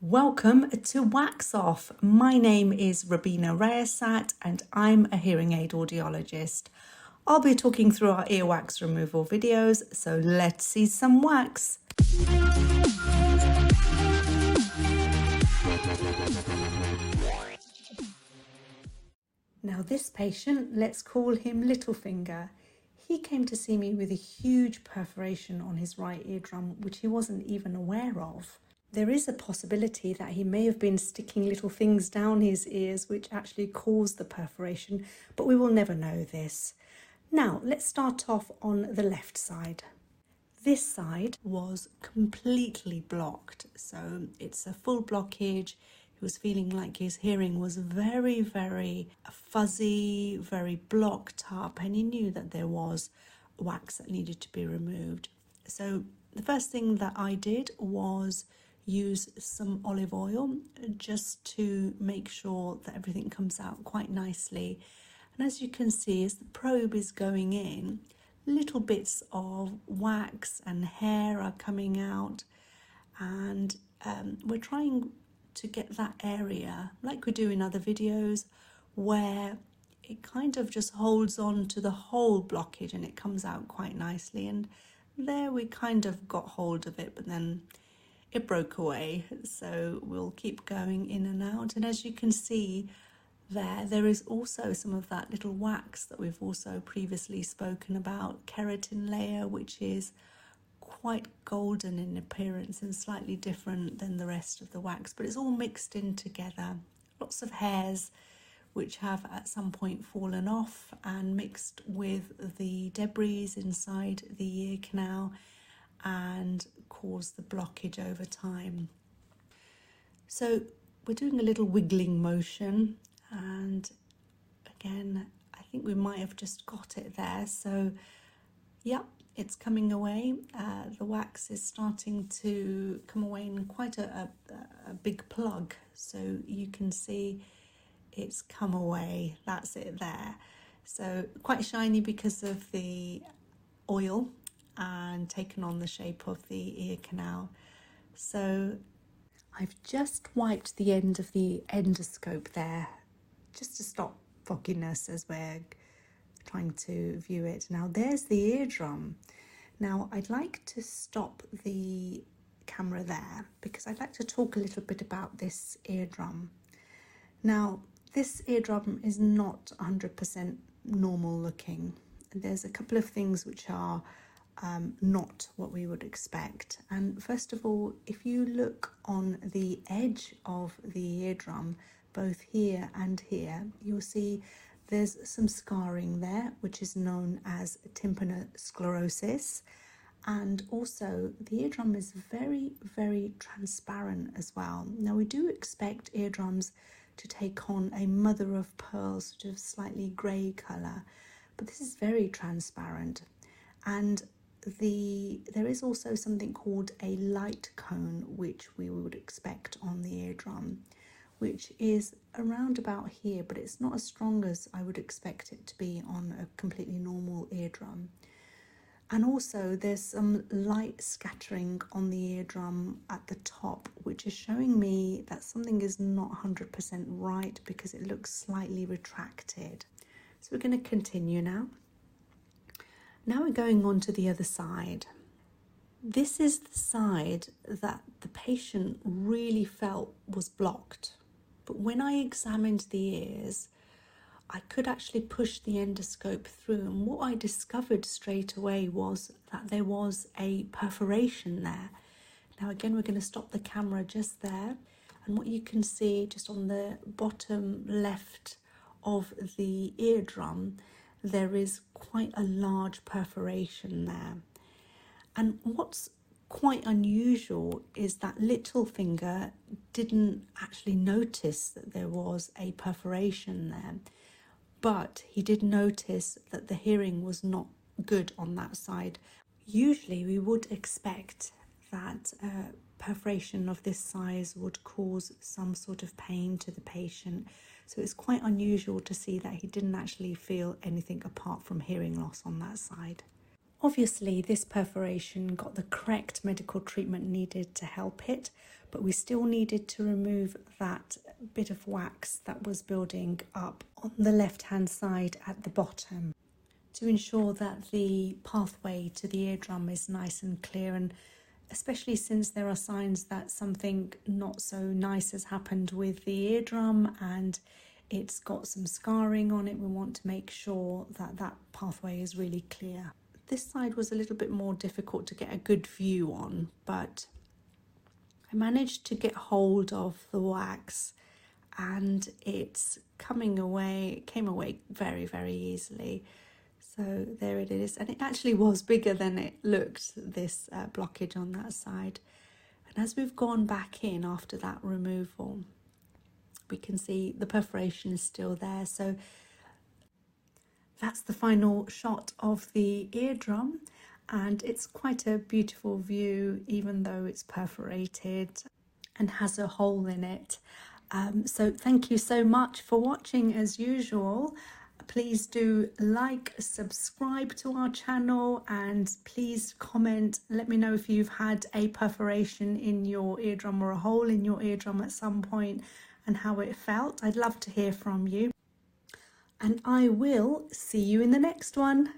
Welcome to Wax Off. My name is Robina Rayasat and I'm a hearing aid audiologist. I'll be talking through our earwax removal videos, so let's see some wax. Now this patient, let's call him Littlefinger. He came to see me with a huge perforation on his right eardrum, which he wasn't even aware of. There is a possibility that he may have been sticking little things down his ears which actually caused the perforation, but we will never know this. Now, let's start off on the left side. This side was completely blocked, so it's a full blockage. He was feeling like his hearing was very, very fuzzy, very blocked up, and he knew that there was wax that needed to be removed. So the first thing that I did was use some olive oil just to make sure that everything comes out quite nicely. And as you can see, as the probe is going in, little bits of wax and hair are coming out, and we're trying to get that area, like we do in other videos, where it kind of just holds on to the whole blockage and it comes out quite nicely. And there we kind of got hold of it, but then it broke away, so we'll keep going in and out. And as you can see there is also some of that little wax that we've also previously spoken about, keratin layer, which is quite golden in appearance and slightly different than the rest of the wax, but it's all mixed in together. Lots of hairs which have at some point fallen off and mixed with the debris inside the ear canal and cause the blockage over time. So we're doing a little wiggling motion, and again I think we might have just got it there. So yep, it's coming away. The wax is starting to come away in quite a big plug, so you can see it's come away. That's it there. So quite shiny because of the oil and taken on the shape of the ear canal. So I've just wiped the end of the endoscope there just to stop fogginess as we're trying to view it. Now there's the eardrum. Now I'd like to stop the camera there because I'd like to talk a little bit about this eardrum. Now this eardrum is not 100% normal looking. There's a couple of things which are not what we would expect. And first of all, if you look on the edge of the eardrum, both here and here, you'll see there's some scarring there, which is known as tympanosclerosis. And also the eardrum is very, very transparent as well. Now we do expect eardrums to take on a mother of pearl, sort of slightly grey colour, but this is very transparent. And there is also something called a light cone, which we would expect on the eardrum, which is around about here, but it's not as strong as I would expect it to be on a completely normal eardrum. And also there's some light scattering on the eardrum at the top, which is showing me that something is not 100% right because it looks slightly retracted. So we're going to continue now. Now we're going on to the other side. This is the side that the patient really felt was blocked. But when I examined the ears, I could actually push the endoscope through, and what I discovered straight away was that there was a perforation there. Now again, we're going to stop the camera just there, and what you can see just on the bottom left of the eardrum, there is quite a large perforation there. And what's quite unusual is that Littlefinger didn't actually notice that there was a perforation there, but he did notice that the hearing was not good on that side. Usually we would expect that a perforation of this size would cause some sort of pain to the patient. So it's quite unusual to see that he didn't actually feel anything apart from hearing loss on that side. Obviously, this perforation got the correct medical treatment needed to help it, but we still needed to remove that bit of wax that was building up on the left-hand side at the bottom to ensure that the pathway to the eardrum is nice and clear, and especially since there are signs that something not so nice has happened with the eardrum and it's got some scarring on it, we want to make sure that that pathway is really clear. This side was a little bit more difficult to get a good view on, but I managed to get hold of the wax and it's coming away. It came away very, very easily. So there it is, and it actually was bigger than it looked, this blockage on that side. And as we've gone back in after that removal, we can see the perforation is still there. So that's the final shot of the eardrum, and it's quite a beautiful view even though it's perforated and has a hole in it. So thank you so much for watching as usual. Please do like, subscribe to our channel, and please comment. Let me know if you've had a perforation in your eardrum or a hole in your eardrum at some point and how it felt. I'd love to hear from you. And I will see you in the next one.